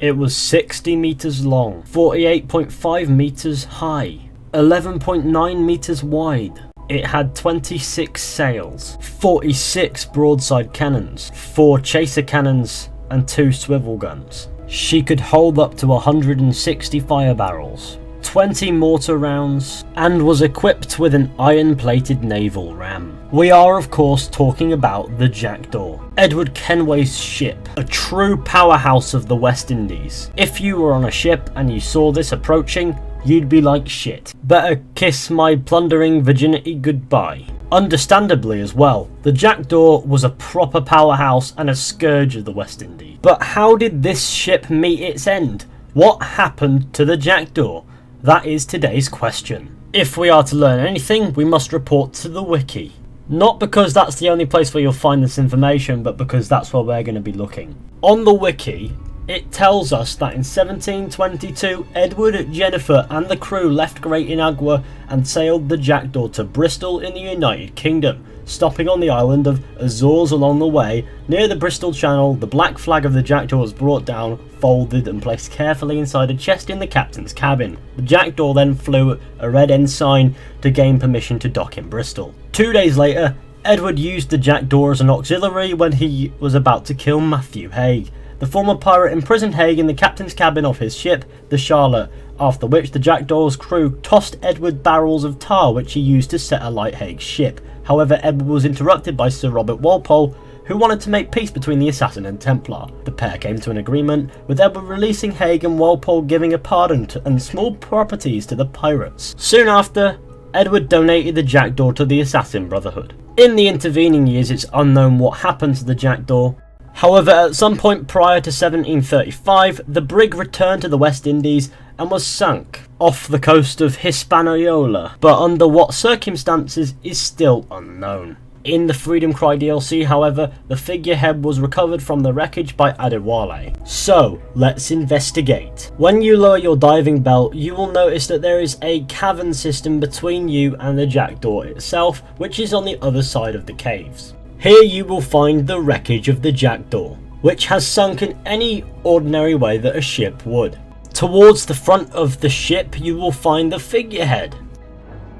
It was 60 meters long, 48.5 meters high, 11.9 meters wide. It had 26 sails, 46 broadside cannons, 4 chaser cannons and 2 swivel guns. She could hold up to 160 fire barrels, 20 mortar rounds, and was equipped with an iron-plated naval ram. We are of course talking about the Jackdaw, Edward Kenway's ship, a true powerhouse of the West Indies. If you were on a ship and you saw this approaching, you'd be like, shit, better kiss my plundering virginity goodbye. Understandably as well, the Jackdaw was a proper powerhouse and a scourge of the West Indies. But how did this ship meet its end? What happened to the Jackdaw? That is today's question. If we are to learn anything, we must report to the wiki. Not because that's the only place where you'll find this information, but because that's where we're going to be looking. On the wiki, it tells us that in 1722, Edward, Jennifer and the crew left Great Inagua and sailed the Jackdaw to Bristol in the United Kingdom, stopping on the island of Azores along the way. Near the Bristol Channel, the black flag of the Jackdaw was brought down, folded and placed carefully inside a chest in the captain's cabin. The Jackdaw then flew a red ensign to gain permission to dock in Bristol. 2 days later, Edward used the Jackdaw as an auxiliary when he was about to kill Matthew Haig. The former pirate imprisoned Haig in the captain's cabin of his ship, the Charlotte, after which the Jackdaw's crew tossed Edward barrels of tar which he used to set alight Haig's ship. However, Edward was interrupted by Sir Robert Walpole, who wanted to make peace between the assassin and Templar. The pair came to an agreement, with Edward releasing Haig and Walpole giving a pardon and small properties to the pirates. Soon after, Edward donated the Jackdaw to the Assassin Brotherhood. In the intervening years, it's unknown what happened to the Jackdaw. However, at some point prior to 1735, the brig returned to the West Indies and was sunk off the coast of Hispaniola, but under what circumstances is still unknown. In the Freedom Cry DLC, however, the figurehead was recovered from the wreckage by Adewale. So, let's investigate. When you lower your diving belt, you will notice that there is a cavern system between you and the Jackdaw itself, which is on the other side of the caves. Here you will find the wreckage of the Jackdaw, which has sunk in any ordinary way that a ship would. Towards the front of the ship you will find the figurehead.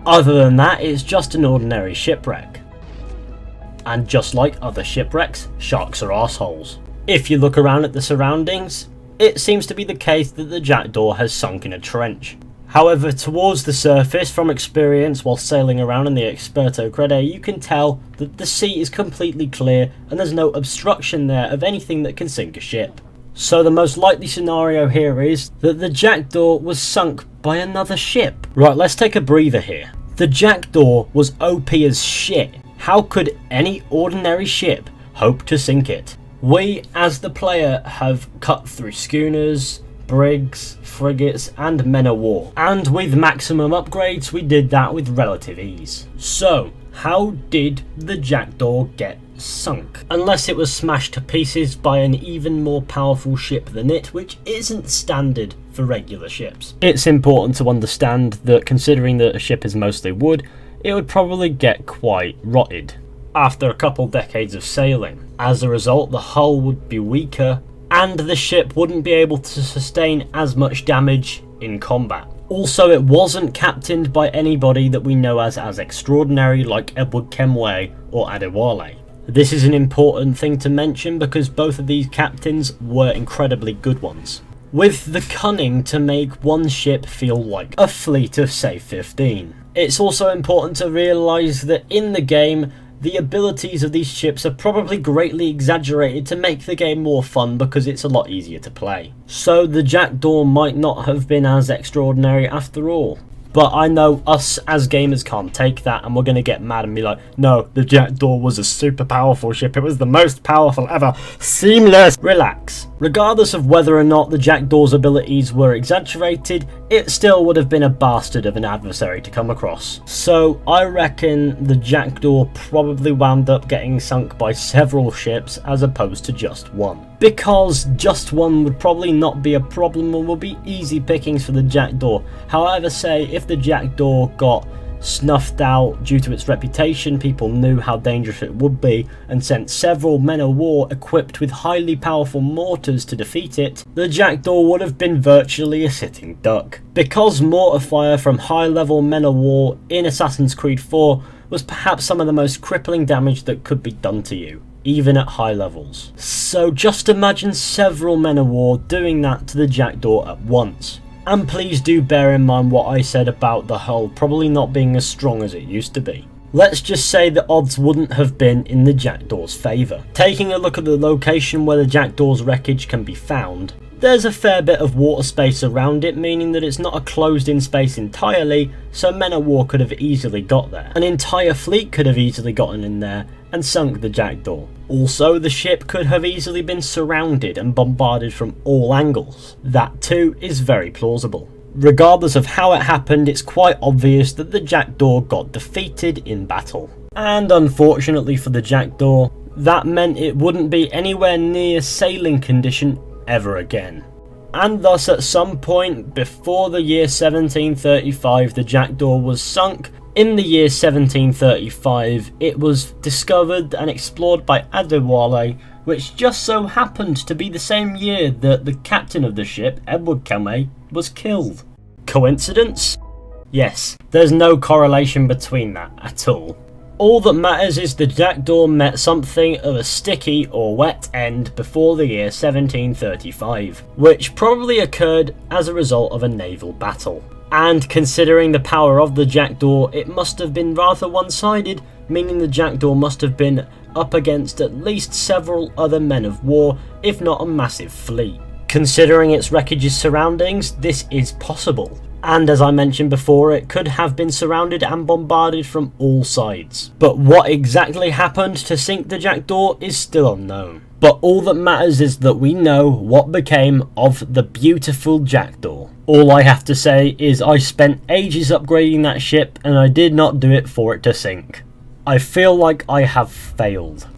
Other than that, it's just an ordinary shipwreck. And just like other shipwrecks, sharks are assholes. If you look around at the surroundings, it seems to be the case that the Jackdaw has sunk in a trench. However, towards the surface, from experience while sailing around in the Experto Crede, you can tell that the sea is completely clear and there's no obstruction there of anything that can sink a ship. So the most likely scenario here is that the Jackdaw was sunk by another ship. Right, let's take a breather here. The Jackdaw was OP as shit. How could any ordinary ship hope to sink it? We, as the player, have cut through schooners, brigs, frigates and men-of-war, and with maximum upgrades we did that with relative ease. So, how did the Jackdaw get sunk? Unless it was smashed to pieces by an even more powerful ship than it, which isn't standard for regular ships. It's important to understand that considering that a ship is mostly wood, it would probably get quite rotted after a couple decades of sailing. As a result, the hull would be weaker and the ship wouldn't be able to sustain as much damage in combat. Also, it wasn't captained by anybody that we know as extraordinary like Edward Kenway or Adewale. This is an important thing to mention because both of these captains were incredibly good ones, with the cunning to make one ship feel like a fleet of say 15. It's also important to realise that in the game, the abilities of these ships are probably greatly exaggerated to make the game more fun because it's a lot easier to play. So the Jackdaw might not have been as extraordinary after all. But I know us as gamers can't take that and we're going to get mad and be like, no, the Jackdaw was a super powerful ship, it was the most powerful ever. Seamless! Relax. Regardless of whether or not the Jackdaw's abilities were exaggerated, it still would have been a bastard of an adversary to come across. So I reckon the Jackdaw probably wound up getting sunk by several ships as opposed to just one. Because just one would probably not be a problem and would be easy pickings for the Jackdaw. However, say if the Jackdaw got snuffed out due to its reputation. People knew how dangerous it would be and sent several men of war equipped with highly powerful mortars to defeat it, the Jackdaw would have been virtually a sitting duck. Because mortar fire from high-level men of war in Assassin's Creed 4 was perhaps some of the most crippling damage that could be done to you, even at high levels. So just imagine several men of war doing that to the Jackdaw at once. And please do bear in mind what I said about the hull probably not being as strong as it used to be. Let's just say the odds wouldn't have been in the Jackdaw's favour. Taking a look at the location where the Jackdaw's wreckage can be found, there's a fair bit of water space around it, meaning that it's not a closed in space entirely, so men of war could have easily got there. An entire fleet could have easily gotten in there and sunk the Jackdaw. Also, the ship could have easily been surrounded and bombarded from all angles. That too is very plausible. Regardless of how it happened, it's quite obvious that the Jackdaw got defeated in battle. And unfortunately for the Jackdaw, that meant it wouldn't be anywhere near sailing condition ever again. And thus at some point before the year 1735 the Jackdaw was sunk. In the year 1735 it was discovered and explored by Adewale, which just so happened to be the same year that the captain of the ship, Edward Kame, was killed. Coincidence? Yes, there's no correlation between that at all. All that matters is the Jackdaw met something of a sticky or wet end before the year 1735, which probably occurred as a result of a naval battle. And considering the power of the Jackdaw, it must have been rather one-sided, meaning the Jackdaw must have been up against at least several other men of war, if not a massive fleet. Considering its wreckage's surroundings, this is possible. And as I mentioned before, it could have been surrounded and bombarded from all sides. But what exactly happened to sink the Jackdaw is still unknown. But all that matters is that we know what became of the beautiful Jackdaw. All I have to say is I spent ages upgrading that ship and I did not do it for it to sink. I feel like I have failed.